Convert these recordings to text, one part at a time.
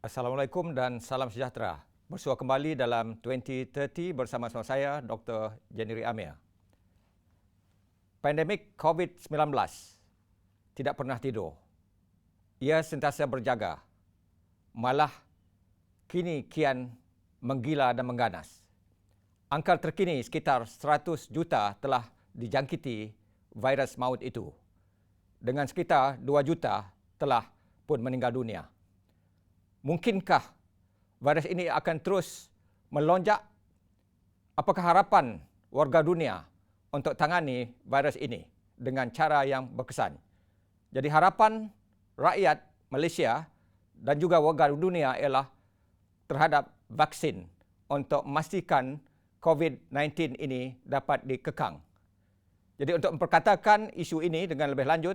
Assalamualaikum dan salam sejahtera. Bersua kembali dalam 2030 bersama-sama saya, Dr. Jennery Amir. Pandemik COVID-19 tidak pernah tidur. Ia sentiasa berjaga. Malah kini kian menggila dan mengganas. Angka terkini sekitar 100 juta telah dijangkiti virus maut itu. Dengan sekitar 2 juta telah pun meninggal dunia. Mungkinkah virus ini akan terus melonjak? Apakah harapan warga dunia untuk tangani virus ini dengan cara yang berkesan? Jadi harapan rakyat Malaysia dan juga warga dunia ialah terhadap vaksin untuk memastikan COVID-19 ini dapat dikekang. Jadi untuk memperkatakan isu ini dengan lebih lanjut,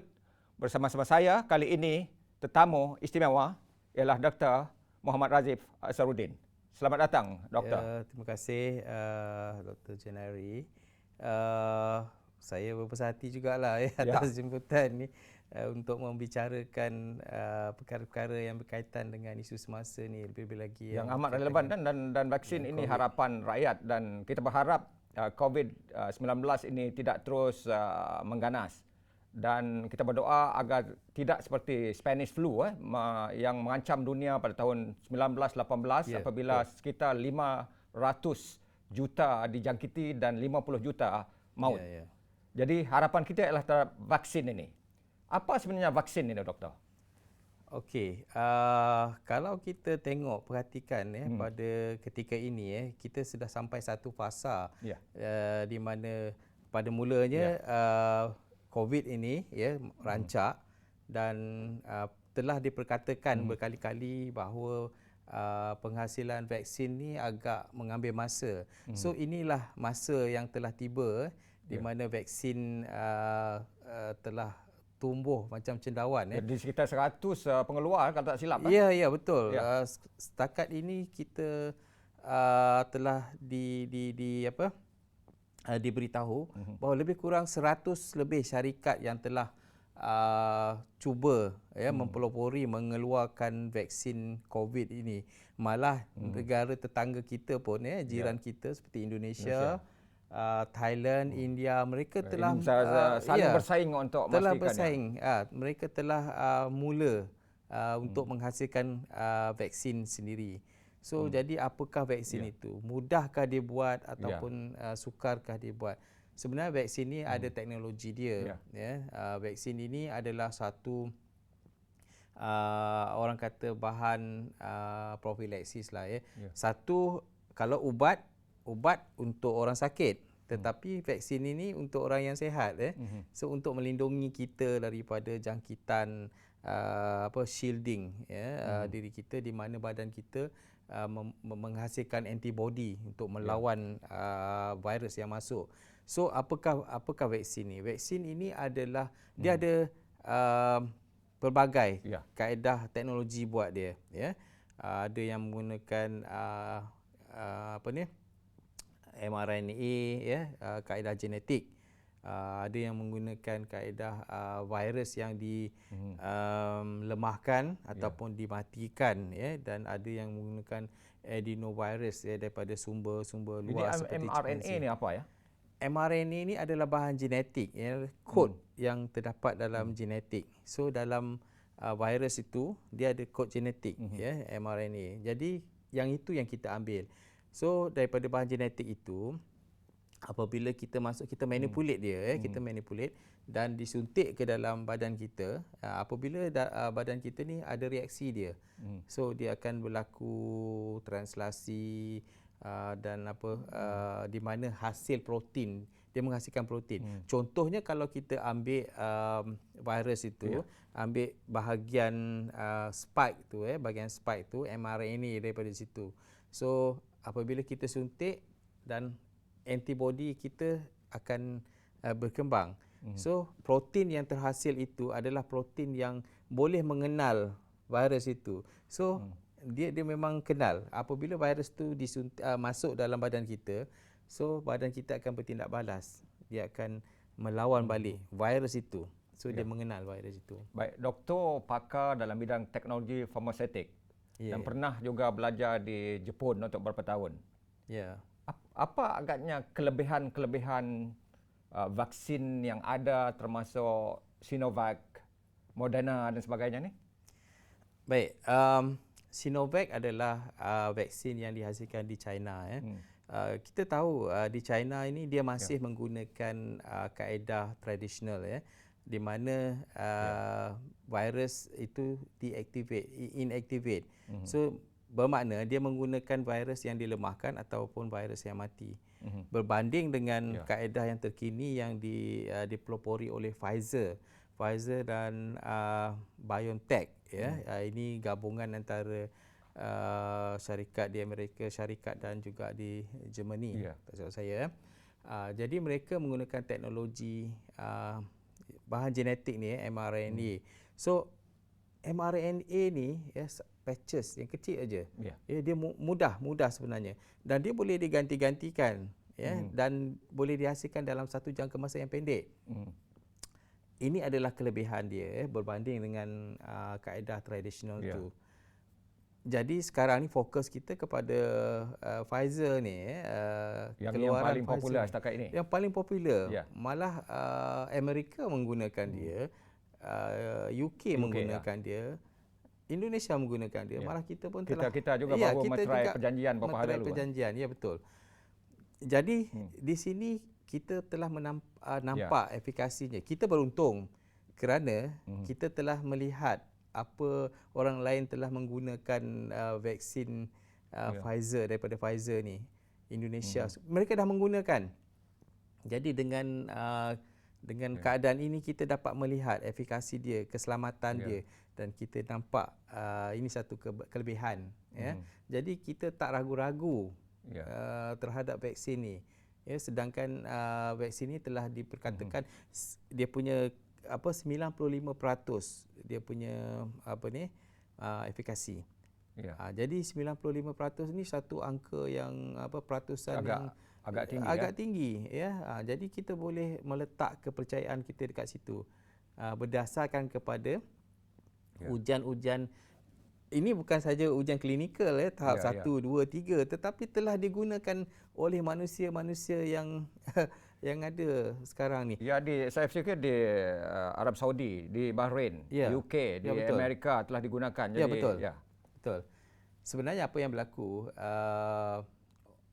bersama-sama saya kali ini tetamu istimewa ialah Dr. Muhammad Razif Assaruddin. Selamat datang, Doktor. Ya, terima kasih Dr. Jennery. Saya berbesar hati jugalah atas jemputan ni untuk membicarakan perkara-perkara yang berkaitan dengan isu semasa ni, lebih-lebih lagi yang amat relevan dan vaksin ini COVID. Harapan rakyat, dan kita berharap COVID-19 ini tidak terus mengganas. Dan kita berdoa agar tidak seperti Spanish flu yang mengancam dunia pada tahun 1918 apabila sekitar 500 juta dijangkiti dan 50 juta maut. Jadi harapan kita adalah terhadap vaksin ini. Apa sebenarnya vaksin ini, Doktor? Okey, kalau kita tengok, perhatikan pada ketika ini kita sudah sampai satu fasa di mana pada mulanya COVID ini rancak dan telah diperkatakan berkali-kali bahawa penghasilan vaksin ni agak mengambil masa. So inilah masa yang telah tiba di mana vaksin telah tumbuh macam cendawan. Di sekitar 100 pengeluar kalau tak silap. Ya, betul. Setakat ini kita telah diberitahu bahawa lebih kurang 100 lebih syarikat yang telah cuba mempelopori mengeluarkan vaksin COVID ini. Malah negara tetangga kita pun jiran kita seperti Indonesia, Thailand, India, mereka telah saling bersaing untuk telah memastikan. Mereka telah mula untuk menghasilkan vaksin sendiri. So jadi apakah vaksin itu? Mudahkah dia buat ataupun sukarkah dia buat? Sebenarnya vaksin ni ada teknologi dia. Vaksin ini adalah satu orang kata bahan profilaksis lah. Satu, kalau ubat untuk orang sakit, tetapi vaksin ini untuk orang yang sihat. So untuk melindungi kita daripada jangkitan shielding diri kita, di mana badan kita menghasilkan antibody untuk melawan virus yang masuk. So apakah vaksin ini? Vaksin ini adalah dia ada pelbagai kaedah teknologi buat dia. Ada yang menggunakan mRNA, kaedah genetik. Ada yang menggunakan kaedah virus yang dilemahkan ataupun dimatikan, dan ada yang menggunakan adenovirus daripada sumber-sumber luar. Jadi mRNA ni apa ya? mRNA ni adalah bahan genetik, kod yang terdapat dalam genetik. So dalam virus itu dia ada kod genetik, mRNA. Jadi yang itu yang kita ambil. So daripada bahan genetik itu, apabila kita masuk, kita manipulate dia, kita manipulate dan disuntik ke dalam badan kita. Apabila badan kita ni ada reaksi dia, so dia akan berlaku translasi dan di mana hasil protein, dia menghasilkan protein. Contohnya kalau kita ambil virus itu, ambil bahagian spike tu, bahagian spike tu, mRNA daripada situ. So apabila kita suntik, dan antibody kita akan berkembang. So protein yang terhasil itu adalah protein yang boleh mengenal virus itu. So dia memang kenal. Apabila virus itu masuk dalam badan kita, so badan kita akan bertindak balas. Dia akan melawan balik virus itu. So dia mengenal virus itu. Baik, doktor pakar dalam bidang teknologi farmaseutik. dan pernah juga belajar di Jepun untuk beberapa tahun. Ya. Apa agaknya kelebihan-kelebihan vaksin yang ada termasuk Sinovac, Moderna dan sebagainya ni? Baik, Sinovac adalah vaksin yang dihasilkan di China. Kita tahu di China ini dia masih menggunakan kaedah tradisional, di mana virus itu inactivate. So bermakna dia menggunakan virus yang dilemahkan ataupun virus yang mati. Berbanding dengan kaedah yang terkini yang dipelopori oleh Pfizer dan BioNTech, ini gabungan antara syarikat di Amerika Syarikat dan juga di Germany, tak silap saya. Jadi mereka menggunakan teknologi bahan genetik ni, mRNA. So mRNA ni patches yang kecil aja. Dia mudah sebenarnya dan dia boleh diganti-gantikan, dan boleh dihasilkan dalam satu jangka masa yang pendek. Ini adalah kelebihan dia berbanding dengan kaedah tradisional tu. Jadi sekarang ni fokus kita kepada Pfizer ni, yang keluaran paling popular setakat ini. Yang paling popular. Malah Amerika menggunakan dia, UK menggunakan dia, Indonesia menggunakan dia. Malah kita pun kita juga baru meterai perjanjian beberapa hari lalu. Ya, betul. Jadi di sini kita telah nampak efikasinya. Kita beruntung kerana kita telah melihat apa orang lain telah menggunakan vaksin Pfizer, daripada Pfizer ni. Indonesia mereka dah menggunakan. Jadi dengan keadaan ini kita dapat melihat efikasi dia, keselamatan dia, dan kita nampak ini satu kelebihan. Jadi kita tak ragu-ragu terhadap vaksin ni. Sedangkan vaksin ni telah diperkatakan dia punya 95% dia punya efikasi. Jadi 95% ni satu angka yang peratusan agak tinggi. Jadi kita boleh meletak kepercayaan kita dekat situ berdasarkan kepada ujian-ujian. Ini bukan saja ujian klinikal tahap 1, 2, 3, tetapi telah digunakan oleh manusia-manusia yang yang ada sekarang ni. Saya fikir di Arab Saudi, di Bahrain, UK, di Amerika telah digunakan. Jadi, betul. Sebenarnya apa yang berlaku,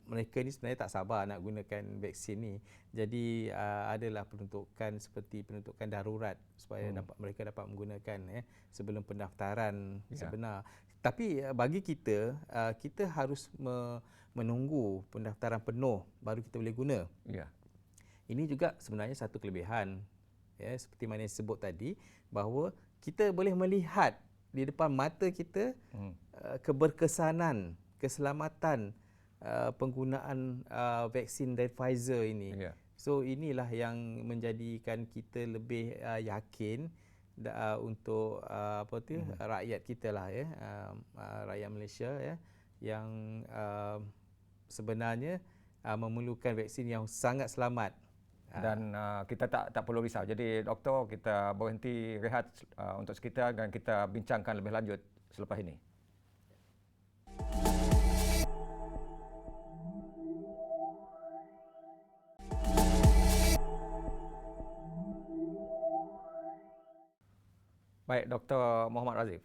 mereka ni sebenarnya tak sabar nak gunakan vaksin ni. Jadi adalah peruntukan seperti peruntukan darurat supaya mereka dapat menggunakan sebelum pendaftaran sebenar. Tapi bagi kita, kita harus menunggu pendaftaran penuh baru kita boleh guna. Ini juga sebenarnya satu kelebihan, seperti mana yang disebut tadi, bahawa kita boleh melihat di depan mata kita keberkesanan, keselamatan penggunaan vaksin dari Pfizer ini. So inilah yang menjadikan kita lebih yakin untuk rakyat kita lah, rakyat Malaysia yang sebenarnya memerlukan vaksin yang sangat selamat. Dan kita tak perlu risau. Jadi doktor, kita berhenti rehat untuk sekitar dan kita bincangkan lebih lanjut selepas ini. Baik, Dr. Muhammad Razif.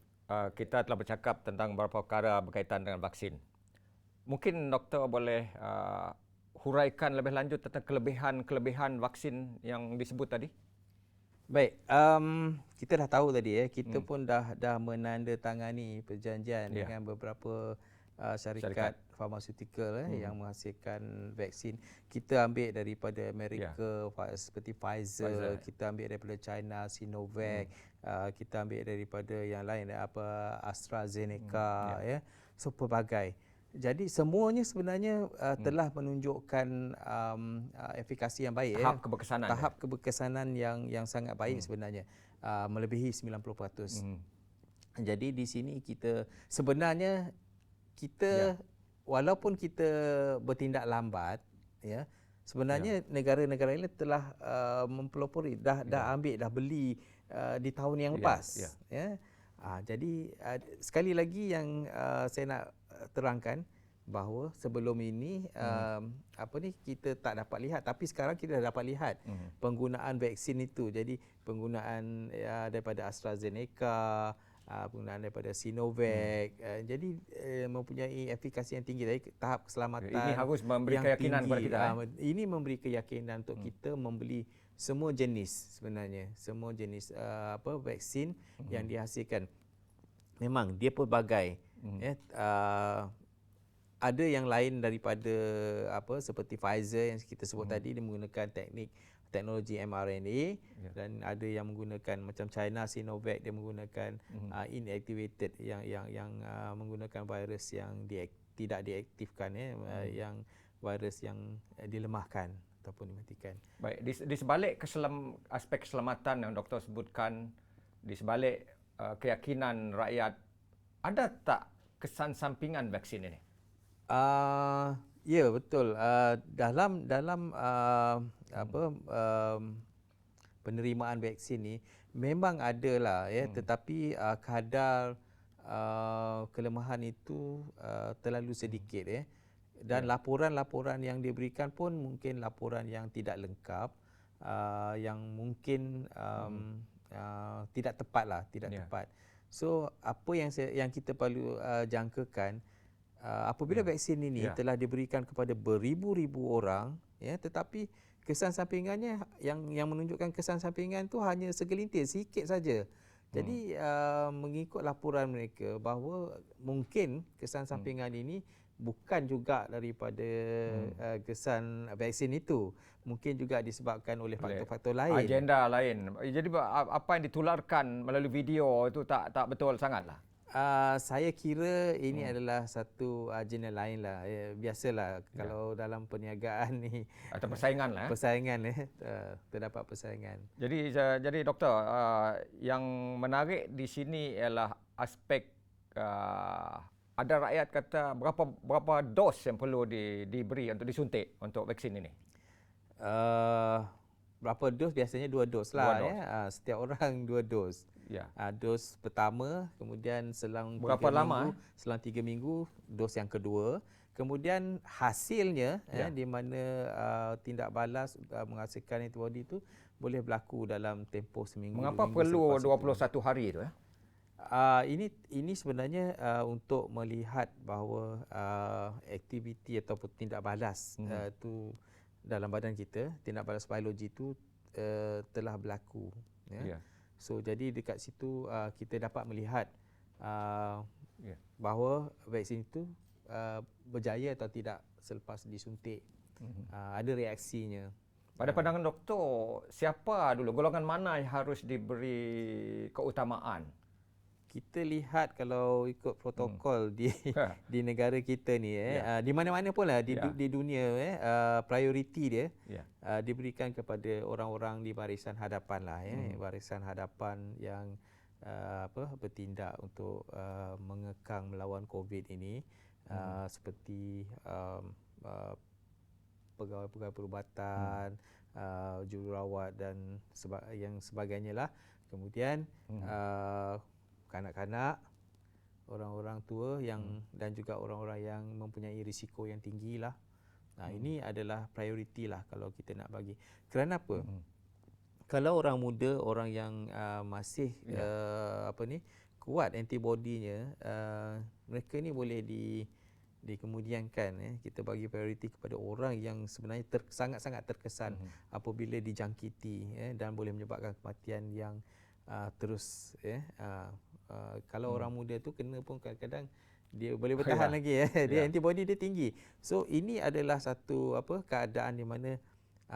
Kita telah bercakap tentang beberapa perkara berkaitan dengan vaksin. Mungkin doktor boleh huraikan lebih lanjut tentang kelebihan-kelebihan vaksin yang disebut tadi? Baik, kita dah tahu tadi kita pun dah menandatangani perjanjian dengan beberapa syarikat farmaseutical yang menghasilkan vaksin. Kita ambil daripada Amerika seperti Pfizer, kita ambil daripada China Sinovac, kita ambil daripada yang lain AstraZeneca, so pelbagai. Jadi semuanya sebenarnya telah menunjukkan efikasi yang baik, tahap keberkesanan yang sangat baik sebenarnya, melebihi 90%. Jadi di sini kita sebenarnya walaupun kita bertindak lambat, sebenarnya negara-negara lain telah mempelopori, dah ambil, dah beli di tahun yang lepas. Jadi sekali lagi yang saya nak terangkan bahawa sebelum ini kita tak dapat lihat, tapi sekarang kita dah dapat lihat penggunaan vaksin itu. Jadi penggunaan daripada AstraZeneca, penggunaan daripada Sinovac, jadi mempunyai efikasi yang tinggi, dari tahap keselamatan Ini harus memberi yang keyakinan tinggi. kepada kita. Ini memberi keyakinan untuk kita membeli semua jenis, sebenarnya semua jenis vaksin yang dihasilkan. Memang dia pelbagai. Ada yang lain daripada seperti Pfizer yang kita sebut tadi, dia menggunakan teknologi mRNA, dan ada yang menggunakan macam China Sinovac, dia menggunakan inactivated yang menggunakan virus yang tidak diaktifkan, yang virus yang dilemahkan ataupun dimatikan. Baik, di sebalik aspek keselamatan yang doktor sebutkan, di sebalik keyakinan rakyat, ada tak kesan sampingan vaksin ini? Ya, betul. Dalam penerimaan vaksin ni memang ada lah, tetapi kadar kelemahan itu terlalu sedikit, dan laporan-laporan yang diberikan pun mungkin laporan yang tidak lengkap, yang mungkin tidak tepat lah, tepat. So apa yang kita perlu jangkakan, apabila vaksin ini telah diberikan kepada beribu-ribu orang, tetapi kesan sampingannya yang menunjukkan kesan sampingan tu hanya segelintir, sikit saja. Jadi mengikut laporan mereka bahawa mungkin kesan sampingan ini bukan juga daripada kesan vaksin itu, mungkin juga disebabkan oleh faktor-faktor lain, agenda lain. Jadi apa yang ditularkan melalui video itu tak betul sangatlah. Saya kira ini adalah satu agenda lain lah. Biasalah kalau dalam perniagaan ni, atau persaingan lah. Persaingan, terdapat persaingan. Jadi doktor, yang menarik di sini ialah aspek ada rakyat kata berapa dos yang perlu diberi untuk disuntik untuk vaksin ini? Berapa dos? Biasanya 2 dos lah. Setiap orang 2 dos. Dos pertama, kemudian selang berapa lama? Selang 3 minggu dos yang kedua. Kemudian hasilnya di mana tindak balas menghasilkan antibody itu boleh berlaku dalam tempoh seminggu. Mengapa perlu 21 hari itu? Ini sebenarnya untuk melihat bahawa aktiviti ataupun tindak balas itu dalam badan kita, tindak balas biologi itu telah berlaku. So jadi dekat situ kita dapat melihat bahawa vaksin itu berjaya atau tidak selepas disuntik. Ada reaksinya. Pada pandangan doktor, siapa dulu, golongan mana yang harus diberi keutamaan? Kita lihat kalau ikut protokol di negara kita ni, di mana-mana pun lah di dunia, prioriti dia diberikan kepada orang-orang di barisan hadapan lah, barisan hadapan yang bertindak untuk mengekang melawan COVID ini, seperti pegawai-pegawai perubatan, jururawat dan yang sebagainya lah. Kemudian kanak-kanak, orang-orang tua dan juga orang-orang yang mempunyai risiko yang tinggi lah. Ini adalah prioriti lah kalau kita nak bagi. Kerana apa? Kalau orang muda, orang yang masih kuat antibodinya, mereka ni boleh dikemudiankan. Kita bagi prioriti kepada orang yang sebenarnya sangat-sangat terkesan apabila dijangkiti, dan boleh menyebabkan kematian yang terus. Kalau orang muda tu kena pun kadang-kadang dia boleh bertahan lagi, dia antibody dia tinggi. So ini adalah satu keadaan di mana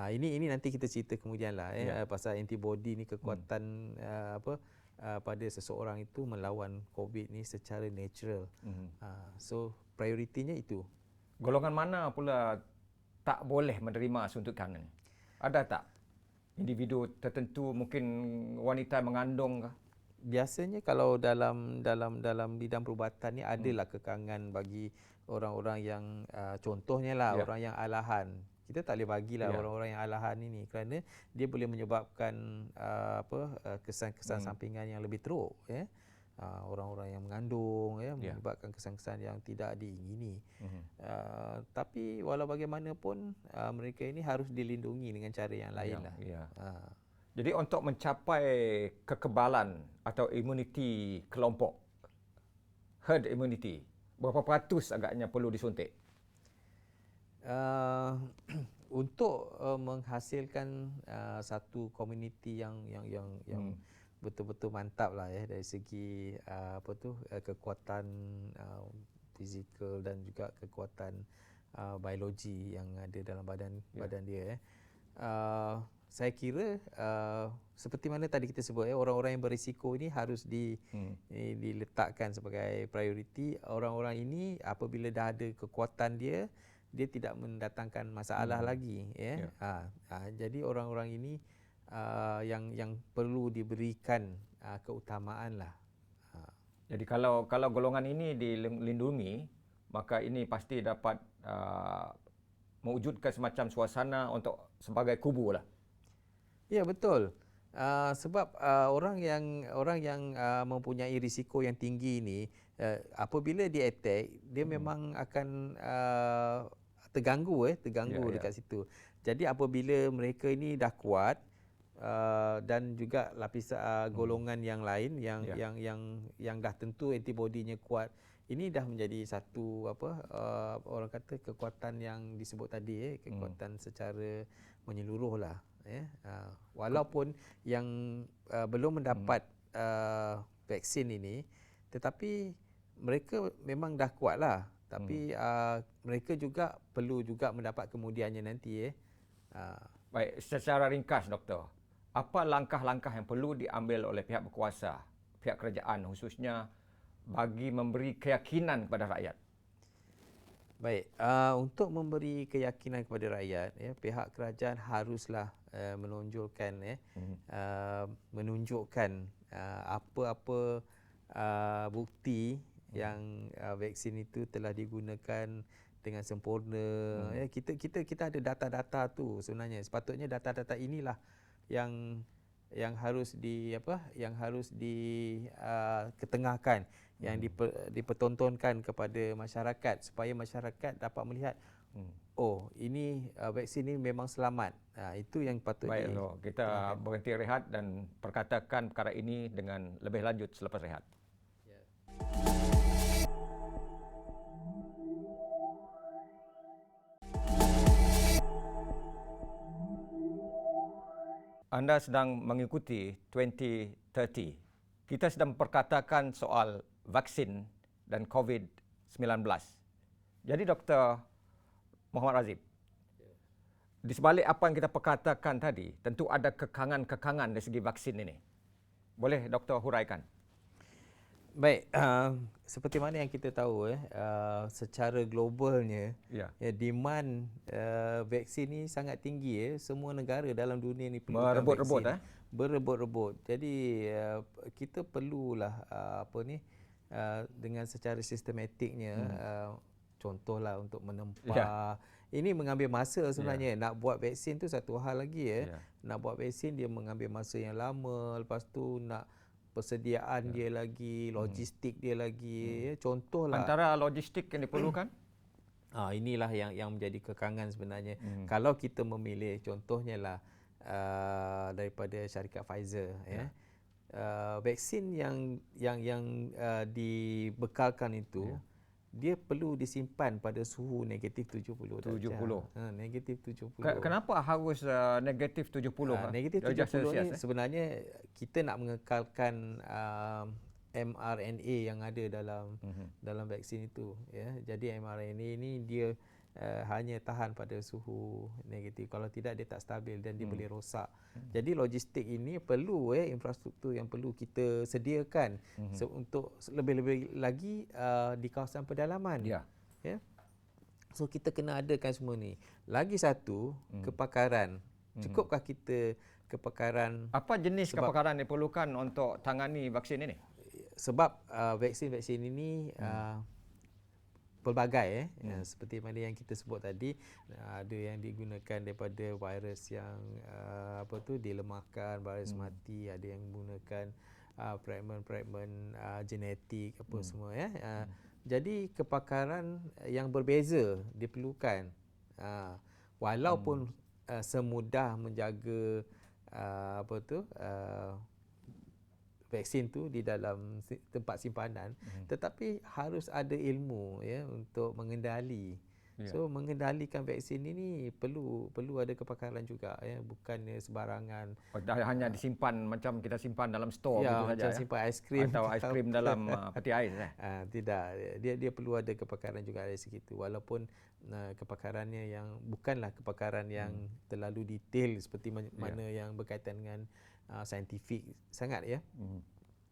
ini nanti kita cerita kemudian lah, pasal antibody ni, kekuatan pada seseorang itu melawan COVID ni secara natural. So prioritinya itu. Golongan mana pula tak boleh menerima suntikan ini? Ada tak individu tertentu, mungkin wanita mengandung kah? Biasanya kalau dalam bidang perubatan ni adalah kekangan bagi orang-orang yang contohnya lah orang yang alahan. Kita tak boleh bagilah orang-orang yang alahan ini kerana dia boleh menyebabkan kesan-kesan sampingan yang lebih teruk, orang-orang yang mengandung, menyebabkan kesan-kesan yang tidak diingini. Tapi walau bagaimanapun mereka ini harus dilindungi dengan cara yang lain lah. Ya. Jadi untuk mencapai kekebalan atau imuniti kelompok, herd immunity, berapa peratus agaknya perlu disuntik? Untuk menghasilkan satu komuniti yang betul-betul mantap lah dari segi kekuatan fizikal dan juga kekuatan biologi yang ada dalam badan dia. Saya kira seperti mana tadi kita sebut, orang-orang yang berisiko ini harus diletakkan sebagai prioriti. Orang-orang ini apabila dah ada kekuatan dia tidak mendatangkan masalah lagi. Jadi orang-orang ini yang perlu diberikan keutamaan lah. Jadi kalau golongan ini dilindungi, maka ini pasti dapat mewujudkan semacam suasana untuk sebagai kubu lah. Ya, betul. Sebab orang yang mempunyai risiko yang tinggi ini, apabila dia attack, dia memang akan terganggu dekat situ. Jadi apabila mereka ini dah kuat, dan juga lapisan golongan yang lain yang dah tentu antibodinya kuat, ini dah menjadi satu orang kata kekuatan yang disebut tadi, kekuatan secara menyeluruh lah. Walaupun yang belum mendapat vaksin ini, tetapi mereka memang dah kuat lah. Tapi mereka juga perlu juga mendapat kemudiannya nanti. Baik, secara ringkas Doktor, apa langkah-langkah yang perlu diambil oleh pihak berkuasa, pihak kerajaan khususnya bagi memberi keyakinan kepada rakyat? Baik, untuk memberi keyakinan kepada rakyat, pihak kerajaan haruslah menunjukkan apa-apa bukti yang vaksin itu telah digunakan dengan sempurna. Kita ada data-data tu sebenarnya. Sepatutnya data-data inilah yang harus diketengahkan, yang dipertontonkan kepada masyarakat supaya masyarakat dapat melihat ini vaksin ini memang selamat. Itu yang patutnya. Baik, kita berhenti rehat dan perkatakan perkara ini dengan lebih lanjut selepas rehat. Anda sedang mengikuti 2030. Kita sedang memperkatakan soal vaksin dan COVID-19. Jadi Dr. Muhammad Razif, di sebalik apa yang kita perkatakan tadi, tentu ada kekangan-kekangan dari segi vaksin ini. Boleh Doktor huraikan? Baik, seperti mana yang kita tahu, secara globalnya, demand vaksin ni sangat tinggi. Semua negara dalam dunia ni perlukan vaksin. Berebut-rebut. Jadi kita perlulah dengan secara sistematiknya, contohlah untuk menempa. Ini mengambil masa sebenarnya. Nak buat vaksin tu satu hal lagi. Nak buat vaksin dia mengambil masa yang lama. Lepas tu nak persediaan dia lagi, logistik dia lagi. Contohlah. Antara logistik yang diperlukan? Inilah yang menjadi kekangan sebenarnya. Kalau kita memilih contohnya lah daripada syarikat Pfizer, vaksin yang dibekalkan itu, dia perlu disimpan pada suhu negatif 70 darjah. Negatif 70. Kenapa harus negatif 70? Negatif 70 ni sebenarnya kita nak mengekalkan mRNA yang ada dalam vaksin itu. Jadi mRNA ni dia hanya tahan pada suhu negatif. Kalau tidak dia tak stabil dan dia boleh rosak. Jadi logistik ini perlu infrastruktur yang perlu kita sediakan untuk lebih-lebih lagi di kawasan pedalaman. So kita kena adakan semua ni. Lagi satu, kepakaran. Cukupkah kita kepakaran? Apa jenis kepakaran yang diperlukan untuk tangani vaksin ini? Sebab vaksin-vaksin ini pelbagai, seperti mana yang kita sebut tadi, ada yang digunakan daripada virus yang dilemahkan, virus mati, ada yang menggunakan fragment genetik apa semua ya. Jadi kepakaran yang berbeza diperlukan. Walaupun semudah menjaga vaksin tu di dalam tempat simpanan, tetapi harus ada ilmu ya untuk mengendali. So mengendalikan vaksin ini perlu ada kepakaran juga ya, bukannya sebarangan. Hanya disimpan macam kita simpan dalam store Ya, begitu saja macam simpan aiskrim atau aiskrim dalam peti ais tidak, dia perlu ada kepakaran juga dari segitu, walaupun kepakarannya yang bukanlah kepakaran yang terlalu detail seperti mana yang berkaitan dengan saintifik sangat ya.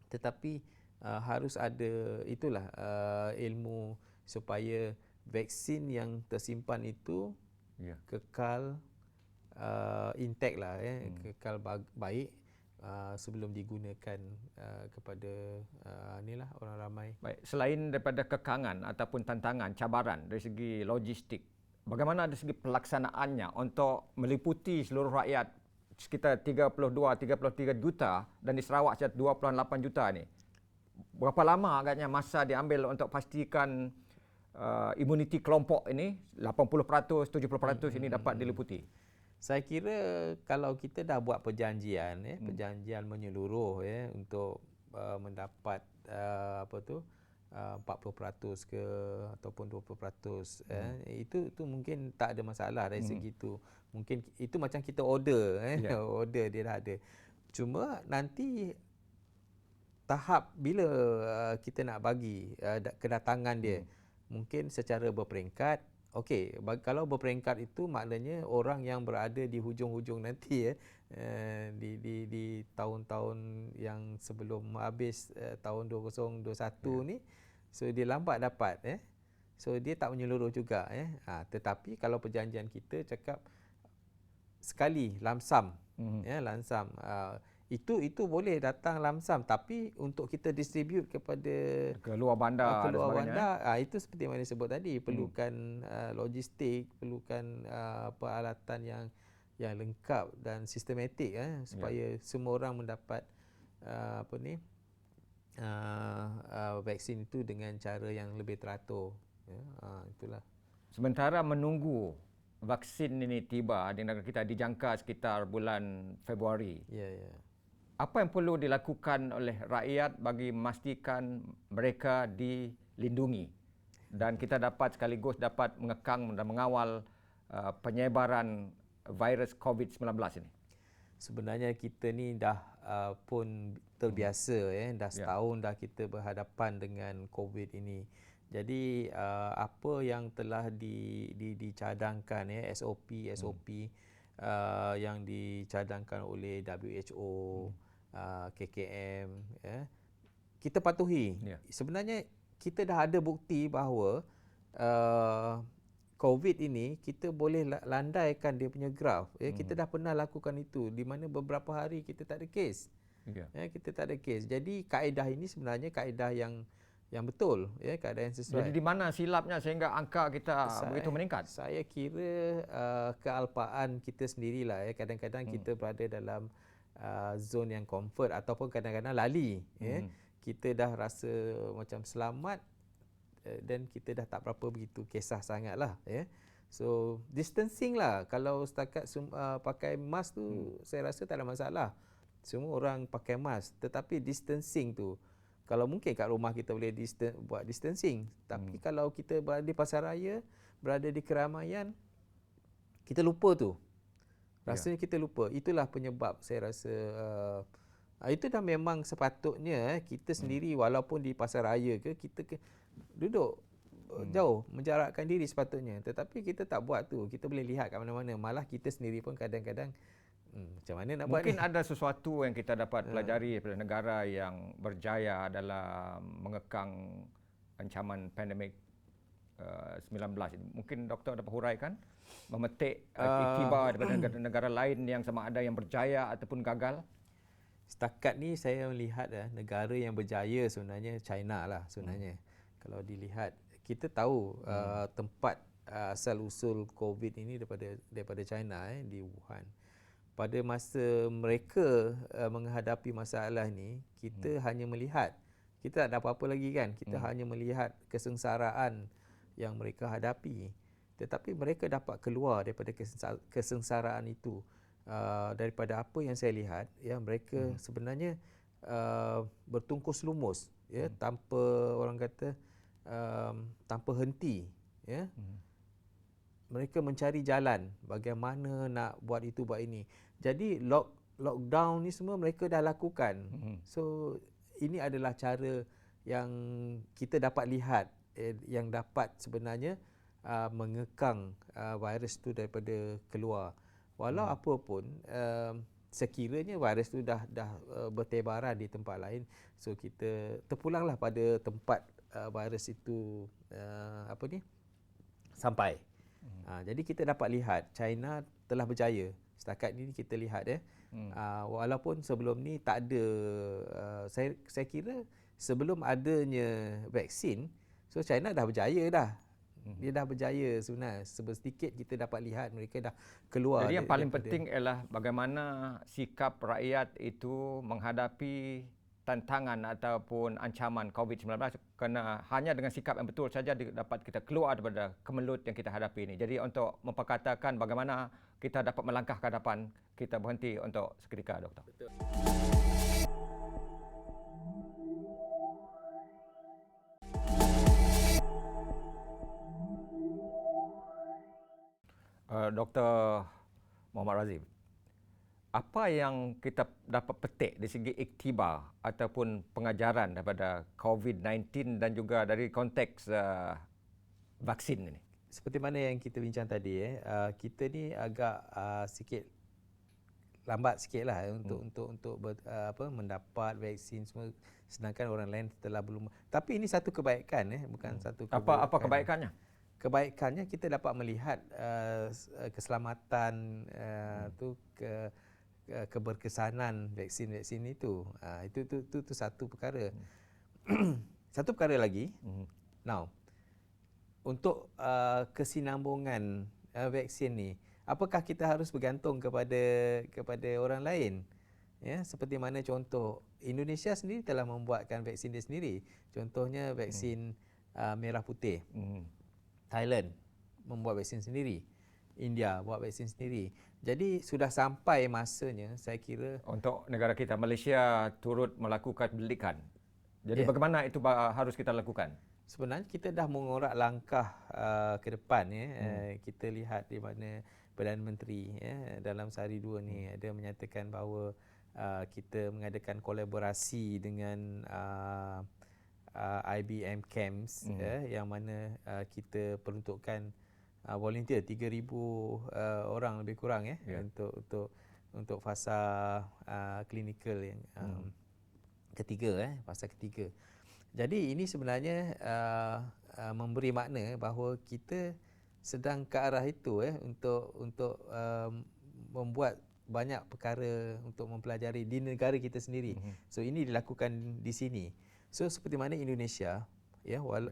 Tetapi harus ada itulah ilmu supaya vaksin yang tersimpan itu kekal intact lah ya, kekal baik sebelum digunakan kepada inilah orang ramai. Baik, selain daripada kekangan ataupun tantangan, cabaran dari segi logistik, bagaimana dari segi pelaksanaannya untuk meliputi seluruh rakyat sekitar 32-33 juta dan di Sarawak sekitar 28 juta ni? Berapa lama agaknya masa diambil untuk pastikan imuniti kelompok ini 80%, 70% ini dapat diliputi? Saya kira kalau kita dah buat perjanjian perjanjian menyeluruh ya untuk mendapat 40% ke ataupun 20% itu mungkin tak ada masalah dari segi itu. Mungkin itu macam kita order order dia dah ada. Cuma nanti tahap bila kita nak bagi kedatangan dia mungkin secara berperingkat. Okey, kalau berperingkat itu maknanya orang yang berada di hujung-hujung nanti di tahun-tahun yang sebelum habis tahun 2021 ni, so dia lambat dapat so dia tak menyeluruh juga tetapi kalau perjanjian kita cakap sekali lamsam lamsam itu boleh datang lamsam, tapi untuk kita distribute kepada ke luar bandar itu seperti mana sebut tadi, perlukan logistik, perlukan peralatan yang lengkap dan sistematik supaya semua orang mendapat vaksin itu dengan cara yang lebih teratur itulah. Sementara menunggu vaksin ini tiba di negara kita, dijangka sekitar bulan Februari. Apa yang perlu dilakukan oleh rakyat bagi memastikan mereka dilindungi dan kita dapat sekaligus dapat mengekang dan mengawal penyebaran virus COVID-19 ini? Sebenarnya kita ni dah pun terbiasa dah setahun dah kita berhadapan dengan COVID ini. Jadi apa yang telah dicadangkan SOP yang dicadangkan oleh WHO, KKM kita patuhi. Sebenarnya kita dah ada bukti bahawa COVID ini kita boleh landaikan dia punya graf kita dah pernah lakukan itu di mana beberapa hari kita tak ada kes. Kita tak ada kes. Jadi kaedah ini sebenarnya kaedah yang betul kaedah yang sesuai. Jadi di mana silapnya sehingga angka kita begitu meningkat? Saya kira kealpaan kita sendirilah kadang-kadang kita berada dalam zon yang comfort ataupun kadang-kadang lali kita dah rasa macam selamat dan kita dah tak berapa begitu kisah sangatlah so distancing lah. Kalau setakat pakai mask tu saya rasa tak ada masalah, semua orang pakai mask, tetapi distancing tu kalau mungkin kat rumah kita boleh buat distancing, tapi kalau kita berada di pasar raya, berada di keramaian, kita lupa tu. Rasanya kita lupa. Itulah penyebab saya rasa itu dah memang sepatutnya kita sendiri walaupun di pasar raya kita duduk jauh, menjarakkan diri sepatutnya. Tetapi kita tak buat tu. Kita boleh lihat kat mana-mana. Malah kita sendiri pun kadang-kadang macam mana nak buat ni? Mungkin ada sesuatu yang kita dapat pelajari daripada negara yang berjaya dalam mengekang ancaman pandemik 19 ini. Mungkin doktor dapat huraikan, memetik iktibar daripada negara lain yang sama ada yang berjaya ataupun gagal? Setakat ni saya melihat negara yang berjaya sebenarnya China lah sebenarnya. Kalau dilihat, kita tahu tempat asal usul COVID ini daripada China di Wuhan. pada masa mereka menghadapi masalah ni, kita hanya melihat. Kita tak ada apa-apa lagi kan. Kita hanya melihat kesengsaraan yang mereka hadapi. Tetapi mereka dapat keluar daripada kesengsaraan itu. Daripada apa yang saya lihat, ya, mereka sebenarnya bertungkus lumus, ya, tanpa orang kata tanpa henti, ya. Mereka mencari jalan bagaimana nak buat itu buat ini. Jadi lockdown ni semua mereka dah lakukan. So ini adalah cara yang kita dapat lihat, yang dapat sebenarnya mengekang virus tu daripada keluar. Walau apa pun, sekiranya virus tu dah bertebaran di tempat lain, so kita terpulanglah pada tempat virus itu sampai. Jadi kita dapat lihat China telah berjaya. Setakat ini kita lihat, walaupun sebelum ni tak ada, saya kira sebelum adanya vaksin, so China dah berjaya dah. Dia dah berjaya sebenarnya. Sedikit kita dapat lihat mereka dah keluar. Jadi yang paling penting ialah bagaimana sikap rakyat itu menghadapi tantangan ataupun ancaman COVID-19, kerana hanya dengan sikap yang betul saja dapat kita keluar daripada kemelut yang kita hadapi ini. Jadi untuk memperkatakan bagaimana kita dapat melangkah ke hadapan, kita berhenti untuk seketika, Doktor. Betul. Dr. Muhammad Razif, apa yang kita dapat petik dari segi iktibar ataupun pengajaran daripada COVID-19 dan juga dari konteks vaksin ini? Seperti mana yang kita bincang tadi, kita ni agak sikit lambat sikitlah untuk mendapat vaksin semua, sedangkan orang lain telah belum. Tapi ini satu kebaikan, bukan satu keburukan. Apa kebaikannya? Kebaikannya kita dapat melihat keselamatan keberkesanan vaksin itu. Itu satu perkara. Satu perkara lagi. Now, untuk kesinambungan vaksin ni, apakah kita harus bergantung kepada orang lain? Ya, seperti mana contoh Indonesia sendiri telah membuatkan vaksin dia sendiri. Contohnya vaksin merah putih. Thailand membuat vaksin sendiri. India buat vaksin sendiri. Jadi sudah sampai masanya, saya kira, untuk negara kita Malaysia turut melakukan penyelidikan. Jadi bagaimana itu harus kita lakukan? Sebenarnya kita dah mengorak langkah ke depan, kita lihat di mana Perdana Menteri dalam sehari dua ni ada menyatakan bahawa kita mengadakan kolaborasi dengan IBM Camps, yang mana kita peruntukkan volunteer 3,000 orang lebih kurang, untuk fasa klinikal yang ketiga, fasa ketiga. Jadi ini sebenarnya memberi makna bahawa kita sedang ke arah itu, untuk membuat banyak perkara untuk mempelajari di negara kita sendiri. So ini dilakukan di sini. So seperti mana Indonesia,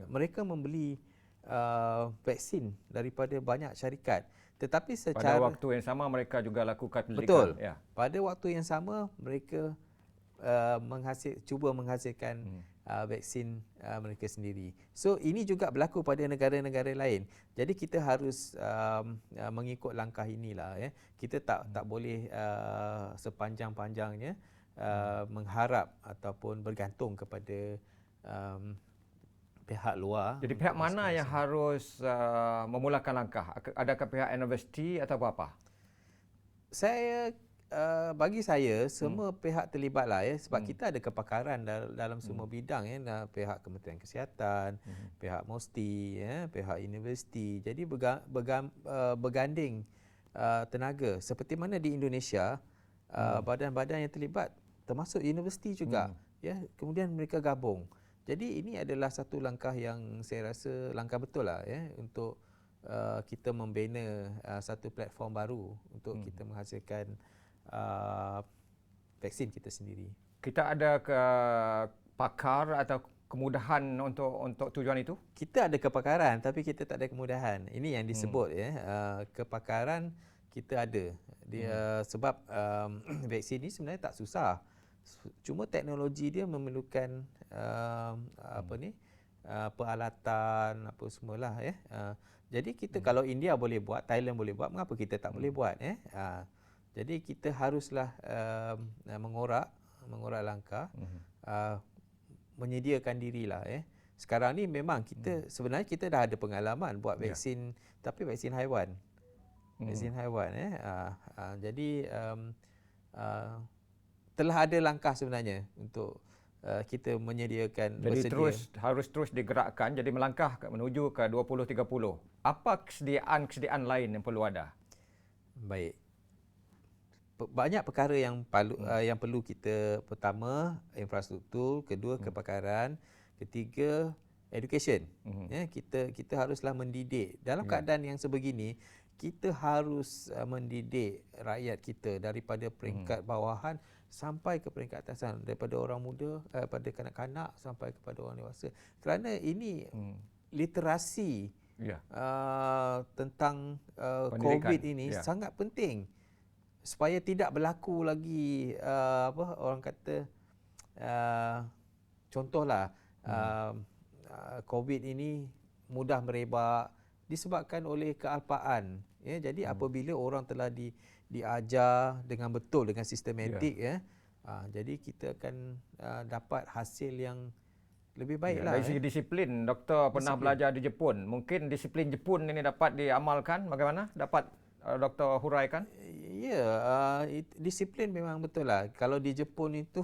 mereka membeli vaksin daripada banyak syarikat, tetapi secara pada waktu yang sama mereka juga lakukan penyelidikan. Betul. Pada waktu yang sama mereka cuba menghasilkan vaksin mereka sendiri. So ini juga berlaku pada negara-negara lain. Jadi kita harus mengikut langkah inilah. Kita tak boleh sepanjang-panjangnya mengharap ataupun bergantung kepada pihak luar. Jadi pihak mana yang harus memulakan langkah? Adakah pihak universiti atau apa? Bagi saya semua pihak terlibatlah, sebab kita ada kepakaran dalam semua bidang, pihak Kementerian Kesihatan, pihak MOSTI, pihak universiti. Jadi berganding tenaga. Seperti mana di Indonesia, badan-badan yang terlibat termasuk universiti juga, kemudian mereka gabung. Jadi ini adalah satu langkah yang saya rasa langkah betul lah, untuk kita membina satu platform baru untuk kita menghasilkan vaksin kita sendiri. Kita ada pakar atau kemudahan untuk tujuan itu? Kita ada kepakaran tapi kita tak ada kemudahan. Ini yang disebut, kepakaran kita ada Sebab vaksin ni sebenarnya tak susah. Cuma teknologi dia memerlukan peralatan apa semualah jadi kita kalau India boleh buat, Thailand boleh buat, mengapa kita tak boleh buat jadi kita haruslah mengorak langkah menyediakan dirilah sekarang ni memang kita sebenarnya kita dah ada pengalaman buat vaksin tapi vaksin haiwan. Vaksin haiwan jadi telah ada langkah sebenarnya untuk kita menyediakan jadi harus terus digerakkan, jadi melangkah menuju ke 2030. Apa kesediaan lain yang perlu ada? Baik. Banyak perkara yang perlu kita, pertama infrastruktur, kedua kepakaran, ketiga education. Kita haruslah mendidik. Dalam keadaan yang sebegini, kita harus mendidik rakyat kita daripada peringkat bawahan sampai ke peringkat atasan, daripada orang muda, pada kanak-kanak sampai kepada orang dewasa. Kerana ini literasi tentang COVID ini sangat penting supaya tidak berlaku lagi orang kata contohlah COVID ini mudah merebak disebabkan oleh kealpaan. Jadi apabila orang telah diajar dengan betul, dengan sistematik, jadi kita akan dapat hasil yang lebih baiklah. Dari segi disiplin, doktor pernah belajar di Jepun. Mungkin disiplin Jepun ini dapat diamalkan. Bagaimana? Dapat doktor huraikan? Disiplin memang betul lah. Kalau di Jepun itu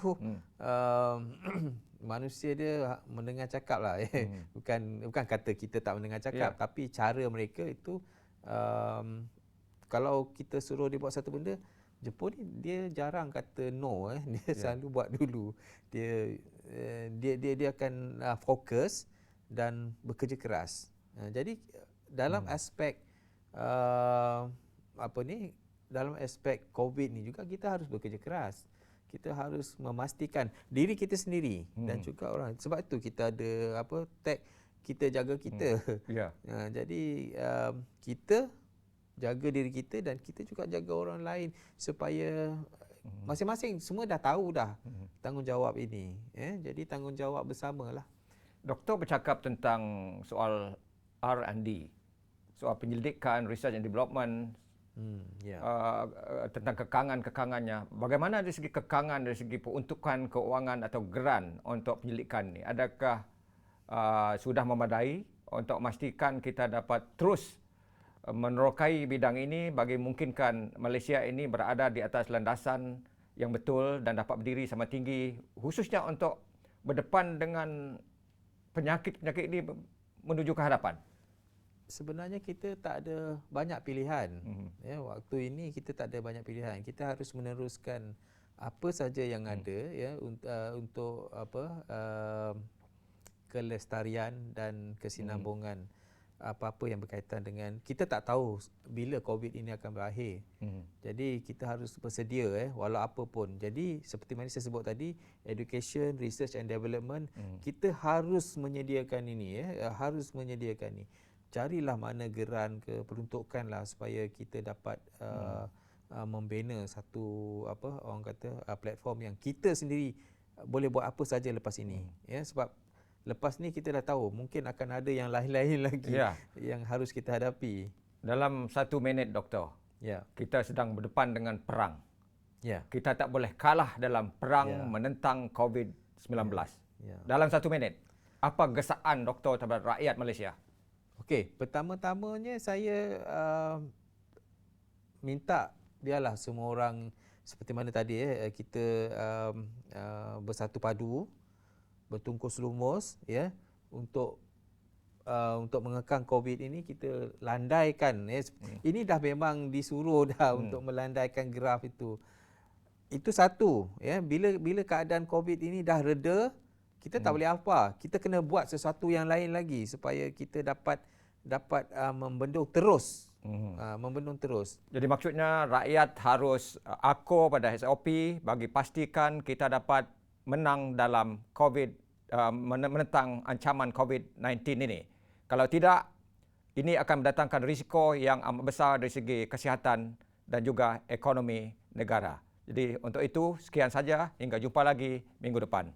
manusia dia mendengar cakap lah. Bukan kata kita tak mendengar cakap, tapi cara mereka itu kalau kita suruh dia buat satu benda, Jepun ni dia jarang kata no, dia selalu buat dulu. Dia akan fokus dan bekerja keras. Jadi dalam aspek dalam aspek COVID ni juga kita harus bekerja keras. Kita harus memastikan diri kita sendiri dan juga orang. Sebab itu kita ada tag kita jaga kita. Jadi kita jaga diri kita dan kita juga jaga orang lain supaya masing-masing semua dah tahu dah tanggungjawab ini. Jadi tanggungjawab bersamalah. Doktor bercakap tentang soal R&D, soal penyelidikan, research and development, tentang kekangan-kekangannya. Bagaimana dari segi kekangan, dari segi peruntukan keuangan atau geran untuk penyelidikan ini? Adakah sudah memadai untuk memastikan kita dapat terus menerokai bidang ini bagi memungkinkan Malaysia ini berada di atas landasan yang betul dan dapat berdiri sama tinggi, khususnya untuk berdepan dengan penyakit-penyakit ini menuju ke hadapan? Sebenarnya kita tak ada banyak pilihan. Waktu ini kita tak ada banyak pilihan. Kita harus meneruskan apa saja yang ada untuk kelestarian dan kesinambungan apa-apa yang berkaitan dengan, kita tak tahu bila COVID ini akan berakhir. Jadi kita harus bersedia walau apa pun. Jadi seperti mana saya sebut tadi, education, research and development, kita harus menyediakan ini harus menyediakan ini. Carilah mana geran ke, peruntukkanlah supaya kita dapat membina satu orang kata platform yang kita sendiri boleh buat apa saja lepas ini. Sebab lepas ni kita dah tahu mungkin akan ada yang lain-lain lagi yang harus kita hadapi. Dalam 1 minit, doktor, kita sedang berdepan dengan perang. Kita tak boleh kalah dalam perang menentang COVID-19. Dalam 1 minit, apa gesaan doktor terhadap rakyat Malaysia? Okey, pertama-tamanya saya minta biarlah semua orang seperti mana tadi kita bersatu padu, bertungkus lumus untuk mengekang COVID ini, kita landaikan. Ini dah memang disuruh dah untuk melandaikan graf itu. Itu satu. Bila keadaan COVID ini dah reda, kita tak boleh apa. Kita kena buat sesuatu yang lain lagi supaya kita dapat membendung terus. Membendung terus. Jadi maksudnya rakyat harus akur pada SOP bagi pastikan kita dapat menang dalam menentang ancaman COVID-19 ini. Kalau tidak, ini akan mendatangkan risiko yang amat besar dari segi kesihatan dan juga ekonomi negara. Jadi untuk itu sekian saja, hingga jumpa lagi minggu depan.